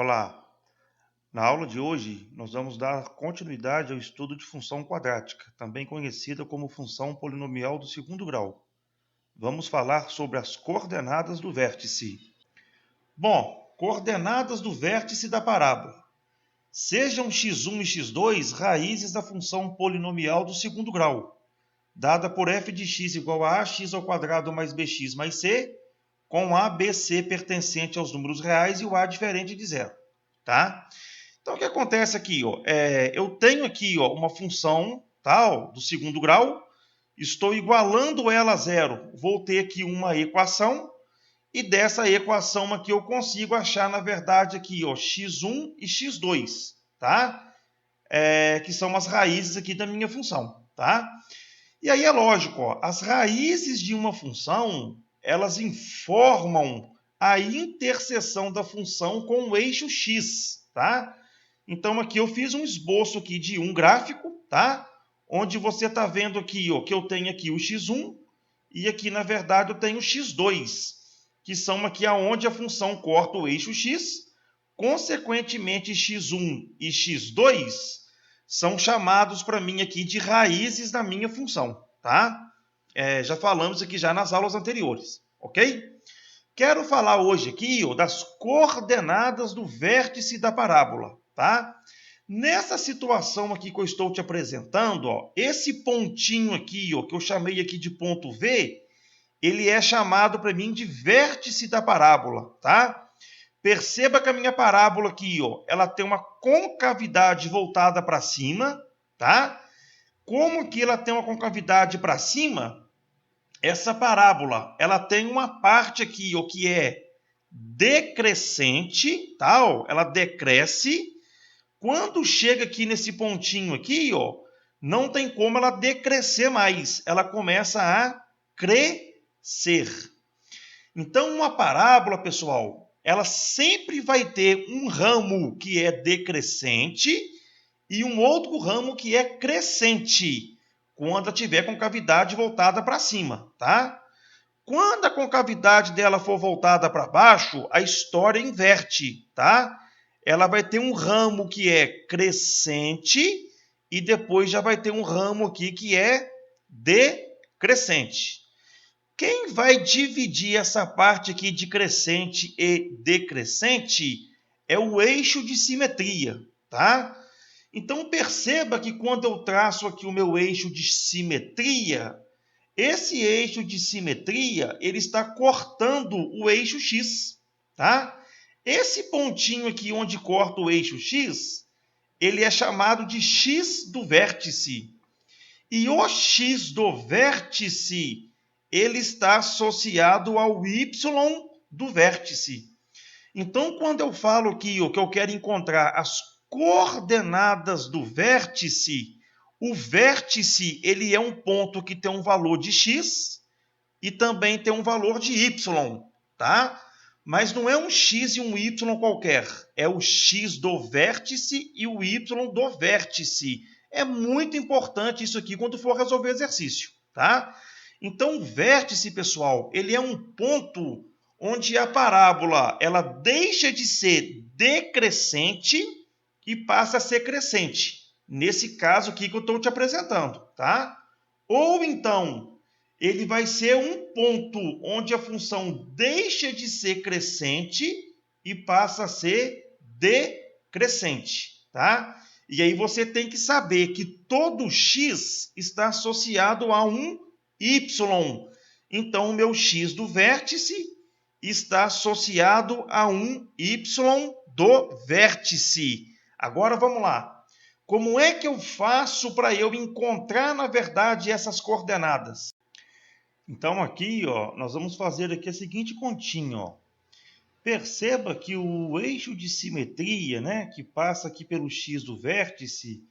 Olá! Na aula de hoje, nós vamos dar continuidade ao estudo de função quadrática, também conhecida como função polinomial do segundo grau. Vamos falar sobre as coordenadas do vértice. Bom, coordenadas do vértice da parábola. Sejam x1 e x2 raízes da função polinomial do segundo grau, dada por f de x igual a ax ao quadrado mais bx mais c, com a, b, c pertencente aos números reais e o a diferente de zero. Tá? Então, o que acontece aqui? Eu tenho aqui uma função tal, do segundo grau, estou igualando ela a zero. Vou ter aqui uma equação, e dessa equação aqui eu consigo achar, na verdade, aqui x1 e x2, tá? Que são as raízes aqui da minha função. Tá? E aí é lógico, as raízes de uma função, elas informam a interseção da função com o eixo x, tá? Então aqui eu fiz um esboço aqui de um gráfico, tá? Onde você está vendo aqui que eu tenho aqui o x1 e aqui na verdade eu tenho o x2, que são aqui aonde a função corta o eixo x. Consequentemente, x1 e x2 são chamados para mim aqui de raízes da minha função, tá? Já falamos aqui já nas aulas anteriores, ok? Quero falar hoje aqui das coordenadas do vértice da parábola, tá? Nessa situação aqui que eu estou te apresentando, esse pontinho aqui, que eu chamei aqui de ponto V, ele é chamado para mim de vértice da parábola, tá? Perceba que a minha parábola aqui, ela tem uma concavidade voltada para cima, tá? Como que ela tem uma concavidade para cima? Essa parábola, ela tem uma parte aqui, que é decrescente, tá? Ela decresce. Quando chega aqui nesse pontinho aqui, não tem como ela decrescer mais. Ela começa a crescer. Então, uma parábola, pessoal, ela sempre vai ter um ramo que é decrescente e um outro ramo que é crescente, quando ela tiver concavidade voltada para cima, tá? Quando a concavidade dela for voltada para baixo, a história inverte, tá? Ela vai ter um ramo que é crescente e depois já vai ter um ramo aqui que é decrescente. Quem vai dividir essa parte aqui de crescente e decrescente é o eixo de simetria, tá? Então perceba que quando eu traço aqui o meu eixo de simetria, esse eixo de simetria, ele está cortando o eixo x, tá? Esse pontinho aqui onde corta o eixo x, ele é chamado de x do vértice. E o x do vértice, ele está associado ao y do vértice. Então, quando eu falo aqui que eu quero encontrar as coordenadas do vértice, o vértice ele é um ponto que tem um valor de x e também tem um valor de y, tá? Mas não é um x e um y qualquer, é o x do vértice e o y do vértice. É muito importante isso aqui quando for resolver exercício, tá? Então, o vértice, pessoal, ele é um ponto onde a parábola ela deixa de ser decrescente e passa a ser crescente. Nesse caso aqui que eu estou te apresentando, tá? Ou então, ele vai ser um ponto onde a função deixa de ser crescente e passa a ser decrescente, tá? E aí você tem que saber que todo x está associado a um y. Então, o meu x do vértice está associado a um y do vértice. Agora vamos lá. Como é que eu faço para eu encontrar, na verdade, essas coordenadas? Então aqui, nós vamos fazer aqui a seguinte continha, Perceba que o eixo de simetria, né, que passa aqui pelo x do vértice,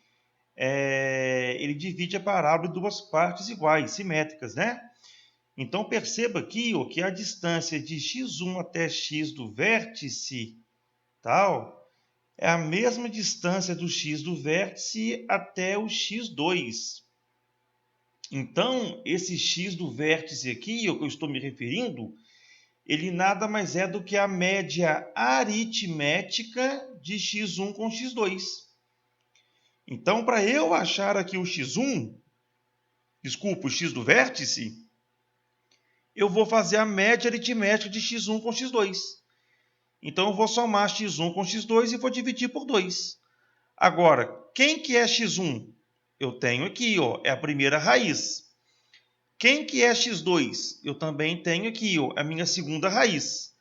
ele divide a parábola em duas partes iguais, simétricas, né? Então perceba aqui que a distância de x1 até x do vértice, tal, é a mesma distância do x do vértice até o x2. Então, esse x do vértice aqui, ao que eu estou me referindo, ele nada mais é do que a média aritmética de x1 com x2. Então, para eu achar aqui o x1, desculpa, o x do vértice, eu vou fazer a média aritmética de x1 com x2. Então, eu vou somar x1 com x2 e vou dividir por 2. Agora, quem que é x1? Eu tenho aqui, ó, é a primeira raiz. Quem que é x2? Eu também tenho aqui, ó, a minha segunda raiz.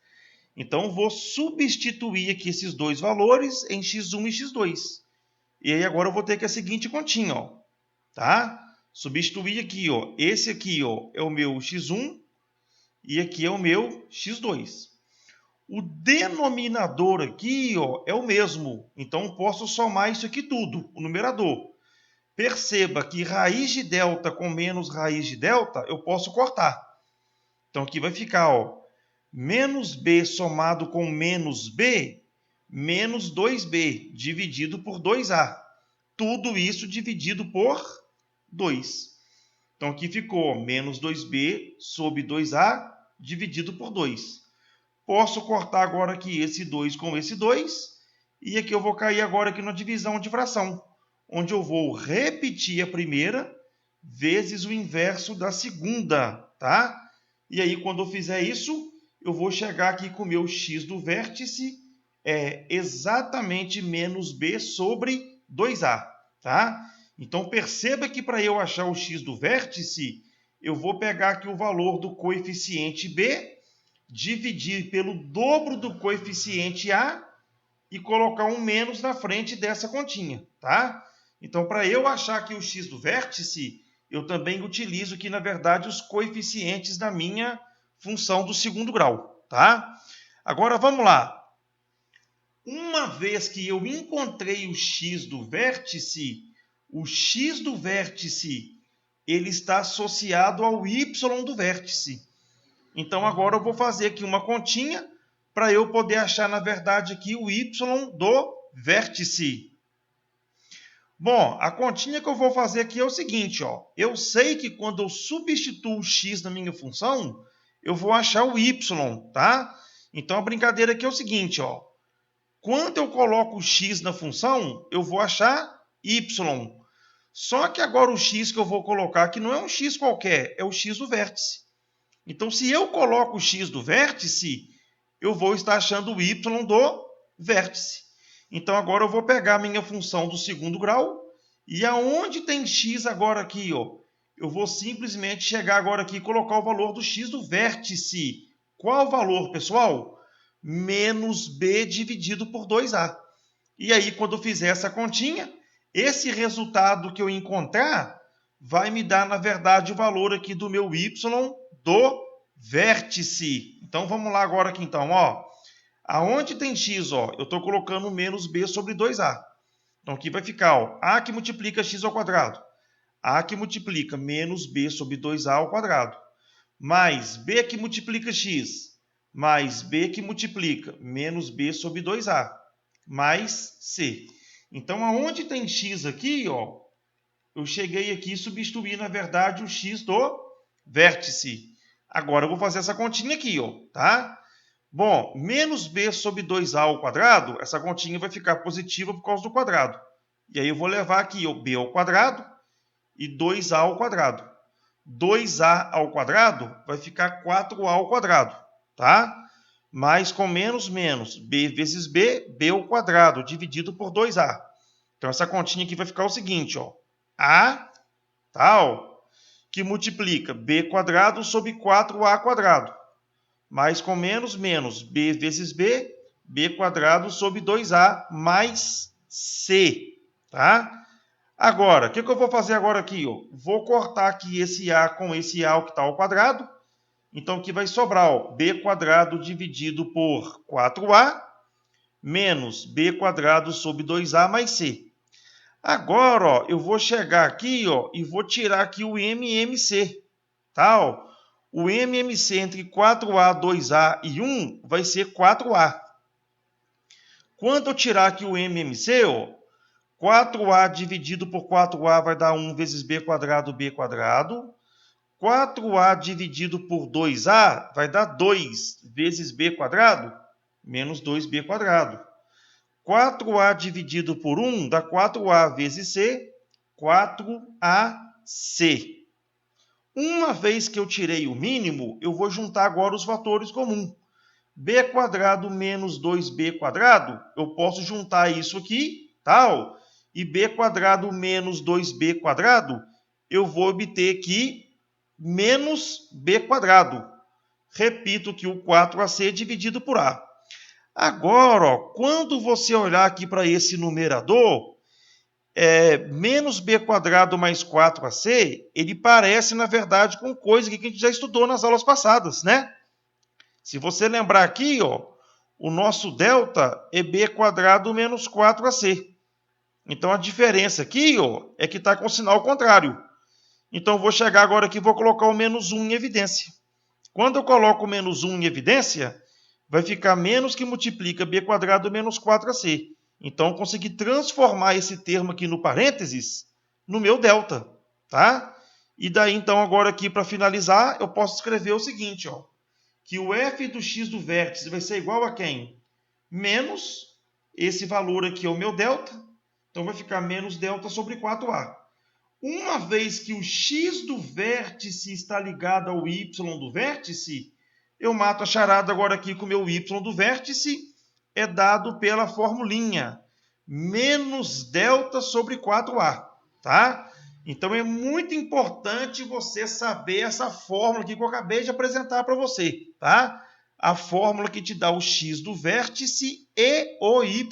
Então, vou substituir aqui esses dois valores em x1 e x2. E aí, agora eu vou ter aqui a seguinte continha, ó, tá? Substituir aqui, ó, esse aqui, ó, é o meu x1 e aqui é o meu x2. O denominador aqui, ó, é o mesmo. Então, posso somar isso aqui tudo, o numerador. Perceba que raiz de delta com menos raiz de delta, eu posso cortar. Então, aqui vai ficar, ó, menos b somado com menos b, menos 2b, dividido por 2a. Tudo isso dividido por 2. Então, aqui ficou menos 2b sobre 2a, dividido por 2. Posso cortar agora aqui esse 2 com esse 2. E aqui eu vou cair agora aqui na divisão de fração, onde eu vou repetir a primeira vezes o inverso da segunda, tá? E aí, quando eu fizer isso, eu vou chegar aqui com o meu x do vértice exatamente menos b sobre 2a, tá? Então, perceba que para eu achar o x do vértice, eu vou pegar aqui o valor do coeficiente b, dividir pelo dobro do coeficiente a e colocar um menos na frente dessa continha, tá? Então, para eu achar aqui o x do vértice, eu também utilizo aqui, na verdade, os coeficientes da minha função do segundo grau, tá? Agora, vamos lá. Uma vez que eu encontrei o x do vértice ele está associado ao y do vértice. Então, agora eu vou fazer aqui uma continha para eu poder achar, na verdade, aqui o y do vértice. Bom, a continha que eu vou fazer aqui é o seguinte, ó. Eu sei que quando eu substituo o x na minha função, eu vou achar o y, tá? Então, a brincadeira aqui é o seguinte, ó. Quando eu coloco o x na função, eu vou achar y. Só que agora o x que eu vou colocar aqui não é um x qualquer, é o x do vértice. Então, se eu coloco o x do vértice, eu vou estar achando o y do vértice. Então, agora eu vou pegar a minha função do segundo grau, e aonde tem x agora aqui, ó, eu vou simplesmente chegar agora aqui e colocar o valor do x do vértice. Qual o valor, pessoal? Menos b dividido por 2a. E aí, quando eu fizer essa continha, esse resultado que eu encontrar vai me dar, na verdade, o valor aqui do meu y do vértice. Então, vamos lá agora aqui, então, ó. Aonde tem x, ó, eu estou colocando menos b sobre 2a. Então, aqui vai ficar, ó, a que multiplica x ao quadrado. A que multiplica menos b sobre 2a ao quadrado. Mais b que multiplica x. Mais b que multiplica menos b sobre 2a. Mais c. Então, aonde tem x aqui, ó, eu cheguei aqui e substituí, na verdade, o x do vértice. Agora, eu vou fazer essa continha aqui, ó, tá? Bom, menos b sobre 2a ao quadrado, essa continha vai ficar positiva por causa do quadrado. E aí eu vou levar aqui o b ao quadrado e 2a ao quadrado. 2a ao quadrado vai ficar 4a ao quadrado, tá? Mais com menos, menos. b vezes b, b ao quadrado, dividido por 2a. Então, essa continha aqui vai ficar o seguinte, ó. A, tal, que multiplica b quadrado sobre 4a quadrado. Mais com menos, menos. b vezes b, b quadrado sobre 2a mais c, tá? Agora, o que eu vou fazer agora aqui? Ó? Vou cortar aqui esse a com esse a que está ao quadrado. Então, aqui vai sobrar, ó, b quadrado dividido por 4a menos b quadrado sobre 2a mais c. Agora, ó, eu vou chegar aqui, ó, e vou tirar aqui o MMC, tá? Ó, o MMC entre 4a, 2a e 1 vai ser 4a. Quando eu tirar aqui o MMC, ó, 4a dividido por 4a vai dar 1 vezes b quadrado, 4a dividido por 2a vai dar 2 vezes b quadrado menos 2b quadrado. 4a dividido por 1 dá 4a vezes c, 4ac. Uma vez que eu tirei o mínimo, eu vou juntar agora os fatores comuns. b quadrado menos 2b quadrado, eu posso juntar isso aqui, tal, e b quadrado menos 2b quadrado, eu vou obter aqui menos b quadrado. Repito que o 4ac dividido por a. Agora, ó, quando você olhar aqui para esse numerador, menos b quadrado mais 4ac, ele parece, na verdade, com coisa que a gente já estudou nas aulas passadas, né? Se você lembrar aqui, ó, o nosso delta é b quadrado menos 4ac. Então, a diferença aqui, ó, é que está com o sinal contrário. Então, eu vou chegar agora aqui e vou colocar o menos 1 em evidência. Quando eu coloco o menos 1 em evidência, vai ficar menos que multiplica b quadrado menos 4ac. Então, eu consegui transformar esse termo aqui no parênteses no meu delta, tá? E daí, então, agora aqui, para finalizar, eu posso escrever o seguinte, ó, que o f do x do vértice vai ser igual a quem? Menos esse valor aqui é o meu delta, então vai ficar menos delta sobre 4a. Uma vez que o x do vértice está ligado ao y do vértice, eu mato a charada agora aqui com o meu y do vértice, é dado pela formulinha menos delta sobre 4a, tá? Então é muito importante você saber essa fórmula aqui que eu acabei de apresentar para você, tá? A fórmula que te dá o x do vértice e o y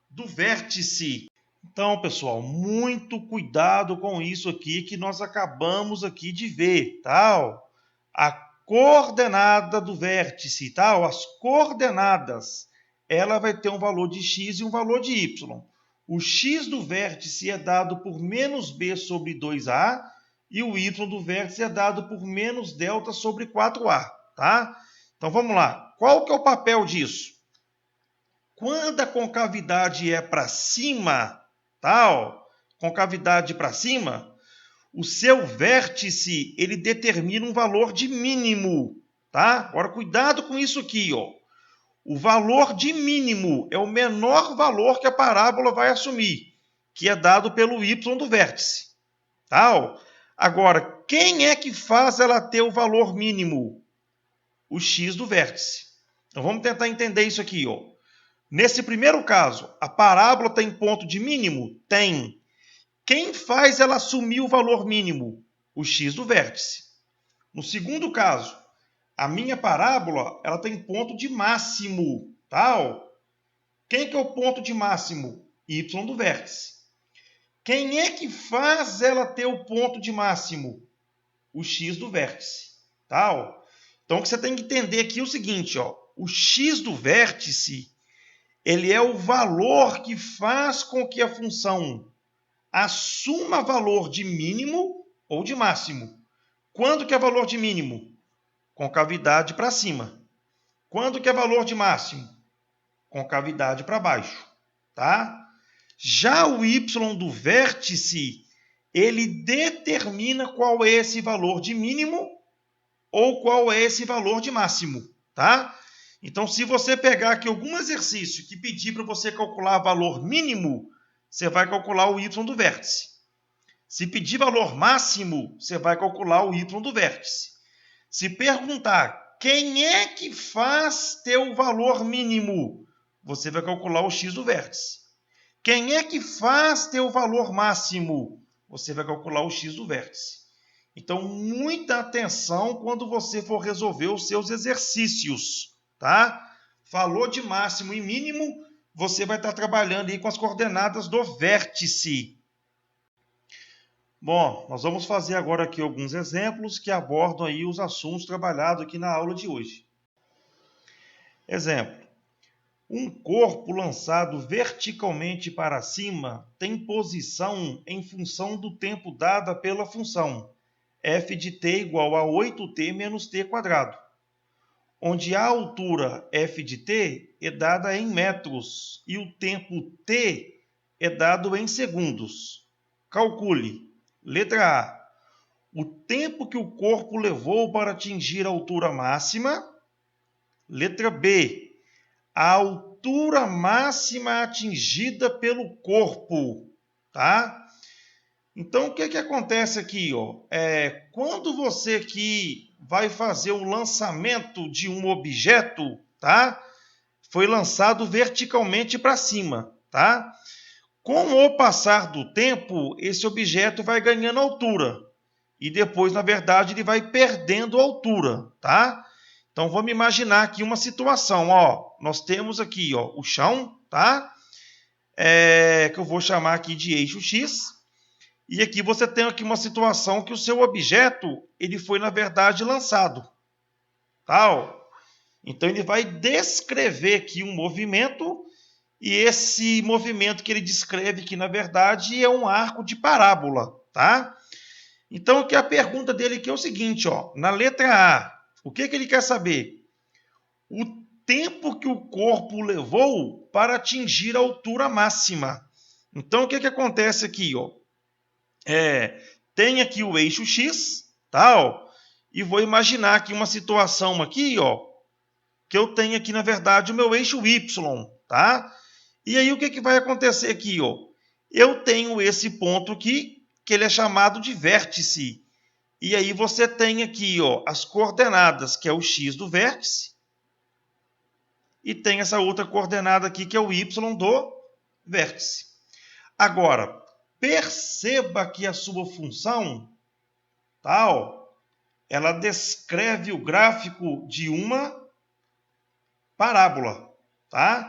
do vértice. Então, pessoal, muito cuidado com isso aqui que nós acabamos aqui de ver, tá? A coordenada do vértice, tá? As coordenadas, ela vai ter um valor de x e um valor de y. O x do vértice é dado por menos b sobre 2a e o y do vértice é dado por menos delta sobre 4a, tá? Então, vamos lá. Qual que é o papel disso? Quando a concavidade é para cima, tá? Concavidade para cima, o seu vértice, ele determina um valor de mínimo, tá? Agora, cuidado com isso aqui, ó. O valor de mínimo é o menor valor que a parábola vai assumir, que é dado pelo y do vértice, tá? Agora, quem é que faz ela ter o valor mínimo? O x do vértice. Então, vamos tentar entender isso aqui, ó. Nesse primeiro caso, a parábola tem ponto de mínimo? Tem. Quem faz ela assumir o valor mínimo? O x do vértice. No segundo caso, a minha parábola ela tem ponto de máximo. Tá? Quem que é o ponto de máximo? Y do vértice. Quem é que faz ela ter o ponto de máximo? O x do vértice. Tá? Então, o que você tem que entender aqui é o seguinte, ó, o x do vértice ele é o valor que faz com que a função assuma valor de mínimo ou de máximo. Quando que é valor de mínimo? Concavidade para cima. Quando que é valor de máximo? Concavidade para baixo. Tá? Já o y do vértice, ele determina qual é esse valor de mínimo ou qual é esse valor de máximo. Tá? Então, se você pegar aqui algum exercício que pedir para você calcular valor mínimo, você vai calcular o y do vértice. Se pedir valor máximo, você vai calcular o y do vértice. Se perguntar quem é que faz ter o valor mínimo, você vai calcular o x do vértice. Quem é que faz ter o valor máximo? Você vai calcular o x do vértice. Então, muita atenção quando você for resolver os seus exercícios. Tá? Falou de máximo e mínimo, você vai estar trabalhando aí com as coordenadas do vértice. Bom, nós vamos fazer agora aqui alguns exemplos que abordam aí os assuntos trabalhados aqui na aula de hoje. Exemplo. Um corpo lançado verticalmente para cima tem posição em função do tempo dada pela função f de t igual a 8t menos t quadrado, onde a altura f de t é dada em metros e o tempo t é dado em segundos. Calcule. Letra A. o tempo que o corpo levou para atingir a altura máxima. Letra B, a altura máxima atingida pelo corpo, tá? Então, o que acontece aqui, ó? Quando você aqui vai fazer o lançamento de um objeto, tá? Foi lançado verticalmente para cima, tá? Com o passar do tempo, esse objeto vai ganhando altura. E depois, na verdade, ele vai perdendo altura, tá? Então, vamos imaginar aqui uma situação, ó. Nós temos aqui, ó, o chão, tá? Que eu vou chamar aqui de eixo X. E aqui você tem aqui uma situação que o seu objeto, ele foi, na verdade, lançado, tá? Ó. Então, ele vai descrever aqui um movimento, e esse movimento que ele descreve aqui, na verdade, é um arco de parábola, tá? Então, aqui a pergunta dele aqui é o seguinte, ó, na letra A, o que ele quer saber? O tempo que o corpo levou para atingir a altura máxima. Então, o que acontece aqui, ó? Tem aqui o eixo X, tá? E vou imaginar aqui uma situação aqui, ó, que eu tenho aqui, na verdade, o meu eixo Y, tá? E aí, o que vai acontecer aqui, ó? Eu tenho esse ponto aqui, que ele é chamado de vértice. E aí você tem aqui, ó, as coordenadas, que é o X do vértice, e tem essa outra coordenada aqui, que é o Y do vértice. Agora, perceba que a sua função, tá, ó, ela descreve o gráfico de uma parábola, tá?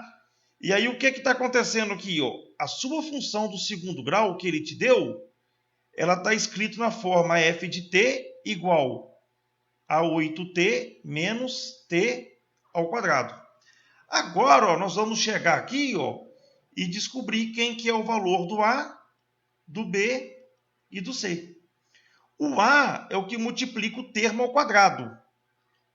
E aí o que está acontecendo aqui, ó? A sua função do segundo grau que ele te deu, ela está escrita na forma f de t igual a 8t menos t ao quadrado. Agora, ó, nós vamos chegar aqui, ó, e descobrir quem que é o valor do A, do B e do C. O A é o que multiplica o termo ao quadrado.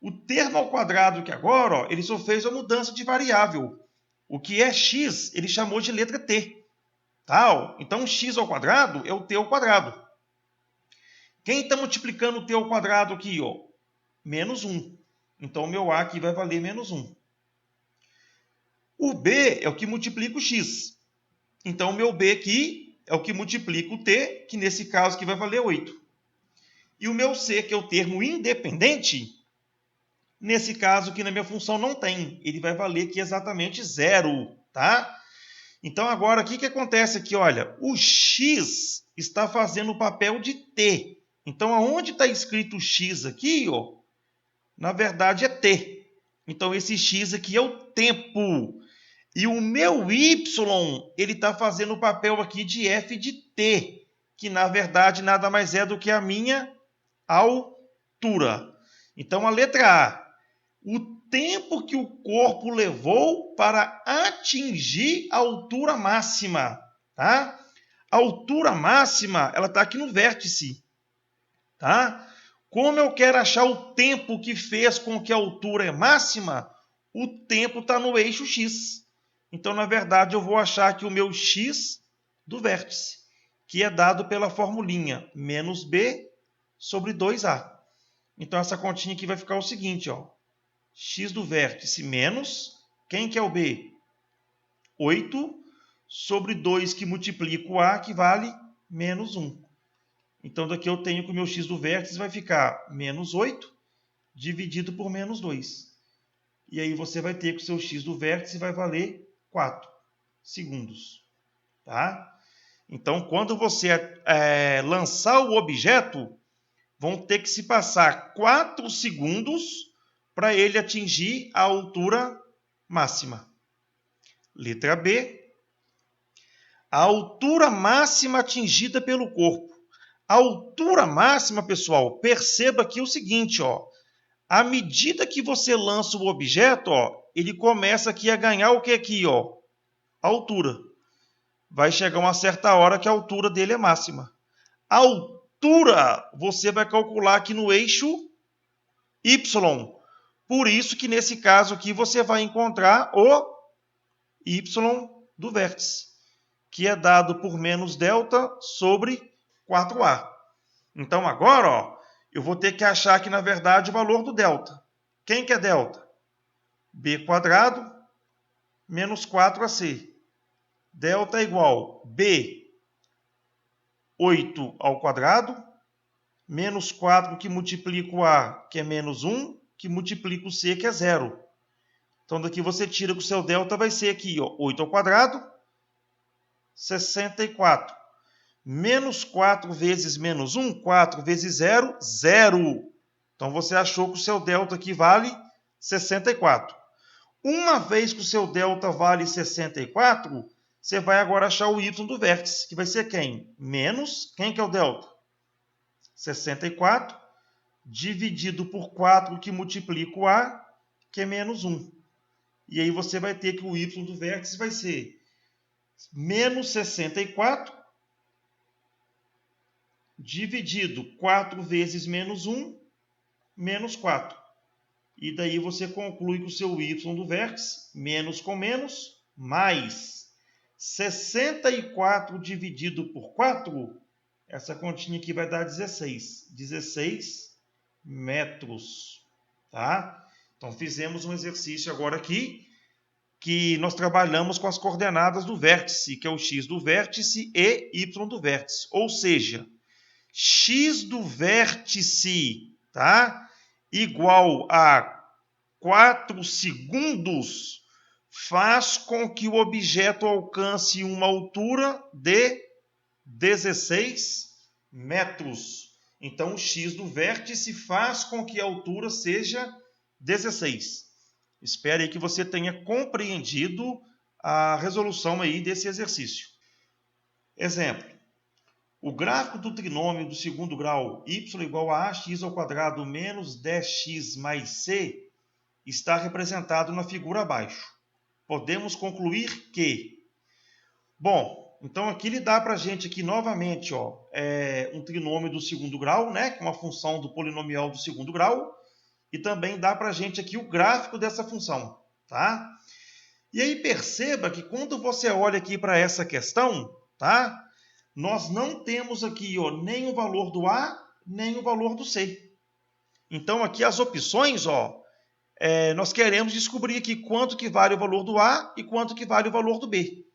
O termo ao quadrado que agora, ó, ele só fez a mudança de variável. O que é x, ele chamou de letra t. Tá, ó? Então, x ao quadrado é o t ao quadrado. Quem está multiplicando o t ao quadrado aqui? Ó? Menos 1. Então, o meu A aqui vai valer menos 1. O B é o que multiplica o x. Então, o meu B aqui é o que multiplica o t, que nesse caso aqui vai valer 8. E o meu C, que é o termo independente, nesse caso aqui na minha função não tem. Ele vai valer aqui exatamente 0, tá? Então, agora, o que acontece aqui? Olha, o x está fazendo o papel de t. Então, aonde está escrito x aqui, ó, na verdade é t. Então, esse x aqui é o tempo. E o meu y, ele está fazendo o papel aqui de f de t, que na verdade nada mais é do que a minha altura. Então, a letra A, o tempo que o corpo levou para atingir a altura máxima, tá? A altura máxima, ela está aqui no vértice, tá? Como eu quero achar o tempo que fez com que a altura é máxima, o tempo está no eixo X. Então, na verdade, eu vou achar aqui o meu x do vértice, que é dado pela formulinha menos b sobre 2a. Então, essa continha aqui vai ficar o seguinte, ó. X do vértice menos, quem que é o b? 8 sobre 2 que multiplica o a, que vale menos 1. Então, daqui eu tenho que o meu x do vértice vai ficar menos 8 dividido por menos 2. E aí você vai ter que o seu x do vértice vai valer 4 segundos. Tá? Então, quando você lançar o objeto, vão ter que se passar 4 segundos para ele atingir a altura máxima. Letra B. A altura máxima atingida pelo corpo. A altura máxima, pessoal, perceba aqui o seguinte, ó. À medida que você lança o objeto, ó, ele começa aqui a ganhar o que aqui, ó? A altura. Vai chegar uma certa hora que a altura dele é máxima. A altura você vai calcular aqui no eixo Y. Por isso que nesse caso aqui você vai encontrar o Y do vértice, que é dado por menos delta sobre 4A. Então agora, ó, eu vou ter que achar aqui, na verdade, o valor do delta. Quem que é delta? B² menos 4ac. Delta é igual B, 8 ao quadrado, menos 4 que multiplica o A, que é menos 1, que multiplica o C, que é 0. Então daqui você tira que o seu delta vai ser aqui, ó, 8 ao quadrado, 64. Menos 4 vezes menos 1, 4 vezes 0, 0. Então você achou que o seu delta aqui vale 64. Uma vez que o seu delta vale 64, você vai agora achar o y do vértice, que vai ser quem? Menos, quem que é o delta? 64, dividido por 4, que multiplica o A, que é menos 1. E aí você vai ter que o y do vértice vai ser menos 64, dividido 4 vezes menos 1, menos 4. E daí você conclui que o seu y do vértice, menos com menos, mais 64 dividido por 4, essa continha aqui vai dar 16. 16 metros. Tá? Então fizemos um exercício agora aqui, que nós trabalhamos com as coordenadas do vértice, que é o x do vértice e y do vértice. Ou seja, x do vértice, tá? Igual a 4 segundos faz com que o objeto alcance uma altura de 16 metros. Então, o x do vértice faz com que a altura seja 16. Espero aí que você tenha compreendido a resolução aí desse exercício. Exemplo. O gráfico do trinômio do segundo grau y igual a ax ao quadrado menos 10x mais c está representado na figura abaixo. Podemos concluir que... Bom, então aqui ele dá para a gente aqui novamente, ó, um trinômio do segundo grau, né, com uma função do polinomial do segundo grau, e também dá para a gente aqui o gráfico dessa função, tá? E aí perceba que quando você olha aqui para essa questão, tá? Nós não temos aqui, ó, nem o valor do A, nem o valor do C. Então aqui as opções, ó, nós queremos descobrir aqui quanto que vale o valor do A e quanto que vale o valor do B,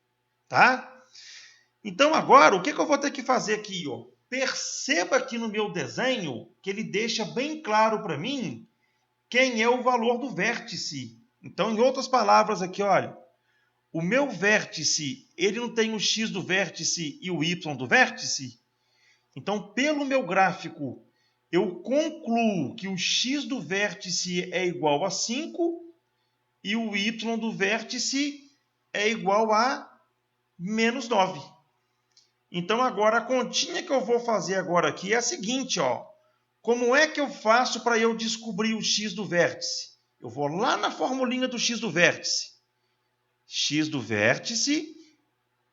tá? Então agora, o que eu vou ter que fazer aqui, ó? Perceba aqui no meu desenho que ele deixa bem claro para mim quem é o valor do vértice. Então, em outras palavras aqui, olha, o meu vértice, ele não tem o x do vértice e o y do vértice? Então, pelo meu gráfico, eu concluo que o x do vértice é igual a 5 e o y do vértice é igual a menos 9. Então, agora, a continha que eu vou fazer agora aqui é a seguinte, ó. Como é que eu faço para eu descobrir o x do vértice? Eu vou lá na formulinha do x do vértice. X do vértice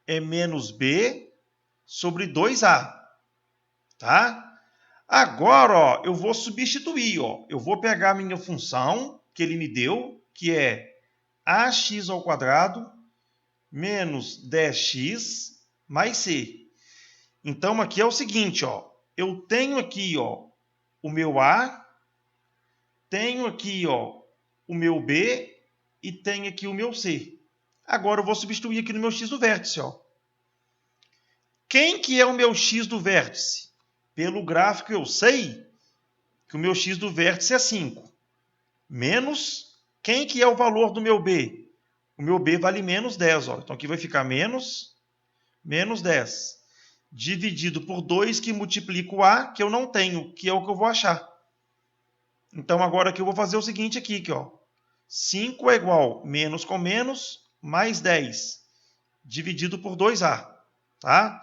é menos b sobre 2a. Tá? Agora, ó, eu vou substituir. Ó. Eu vou pegar a minha função que ele me deu, que é ax ao quadrado menos 10x mais c. Então, aqui é o seguinte, ó. Eu tenho aqui, ó, o meu A, tenho aqui, ó, o meu B e tenho aqui o meu C. Agora eu vou substituir aqui no meu x do vértice, ó. Quem que é o meu x do vértice? Pelo gráfico eu sei que o meu x do vértice é 5. Menos, quem que é o valor do meu B? O meu B vale menos 10, ó. Então aqui vai ficar menos 10. Dividido por 2, que multiplica o A, que eu não tenho, que é o que eu vou achar. Então, agora aqui eu vou fazer o seguinte aqui, ó. 5 é igual menos com menos, mais 10, dividido por 2A. Tá?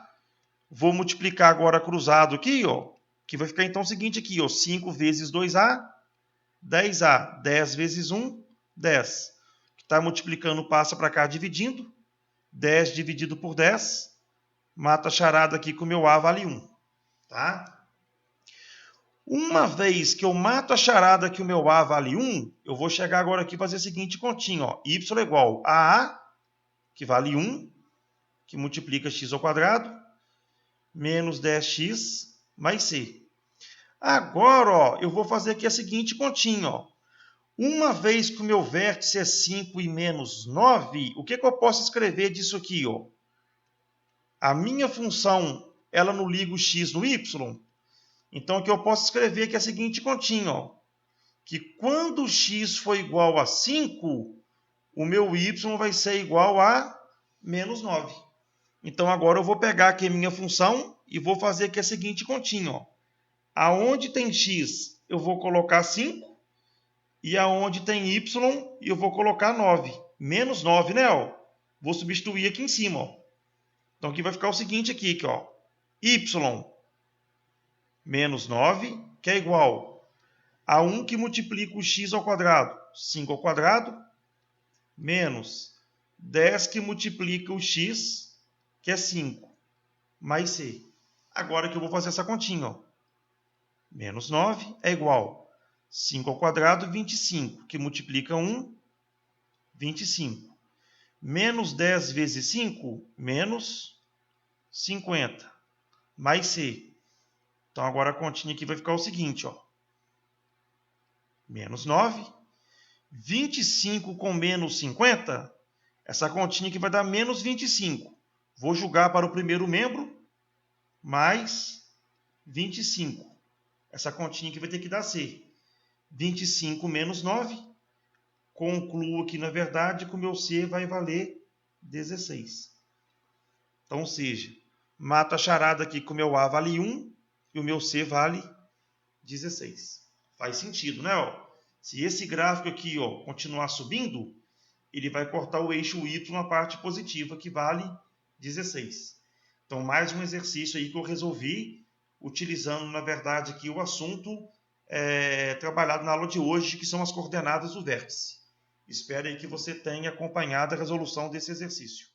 Vou multiplicar agora cruzado aqui, ó, que vai ficar então o seguinte aqui, ó. 5 vezes 2A, 10A. 10 vezes 1, 10. Que está multiplicando, passa para cá dividindo. 10 dividido por 10, mata a charada aqui que o meu A vale 1. Tá? Uma vez que eu mato a charada que o meu A vale 1, eu vou chegar agora aqui e fazer a seguinte continha. Ó. Y é igual a A, que vale 1, que multiplica x ao quadrado, menos 10x mais c. Agora, ó, eu vou fazer aqui a seguinte continha. Ó. Uma vez que o meu vértice é 5 e menos 9, o que eu posso escrever disso aqui? Ó? A minha função, ela não liga o x no y. Então, aqui eu posso escrever aqui a seguinte continha. Ó, que quando x for igual a 5, o meu y vai ser igual a menos 9. Então, agora eu vou pegar aqui a minha função e vou fazer aqui a seguinte continha. Ó. Aonde tem x, eu vou colocar 5. E aonde tem y, eu vou colocar 9. Menos 9, né? Ó? Vou substituir aqui em cima. Ó. Então, aqui vai ficar o seguinte aqui, ó. Y menos 9, que é igual a 1 que multiplica o x ao quadrado, 5 ao quadrado, menos 10 que multiplica o x, que é 5, mais c. Agora que eu vou fazer essa continha. Ó. Menos 9 é igual a 5 ao quadrado, 25, que multiplica 1, 25. Menos 10 vezes 5, menos 50, mais c. Então, agora a continha aqui vai ficar o seguinte, ó. Menos 9, 25 com menos 50, essa continha aqui vai dar menos 25. Vou jogar para o primeiro membro, mais 25. Essa continha aqui vai ter que dar c. 25 menos 9, concluo aqui, na verdade, que o meu c vai valer 16. Então, ou seja, mato a charada aqui que o meu a vale 1 e o meu c vale 16. Faz sentido, né? Ó? Se esse gráfico aqui, ó, continuar subindo, ele vai cortar o eixo y na parte positiva, que vale 16. Então, mais um exercício aí que eu resolvi, utilizando, na verdade, aqui o assunto trabalhado na aula de hoje, que são as coordenadas do vértice. Espero aí que você tenha acompanhado a resolução desse exercício.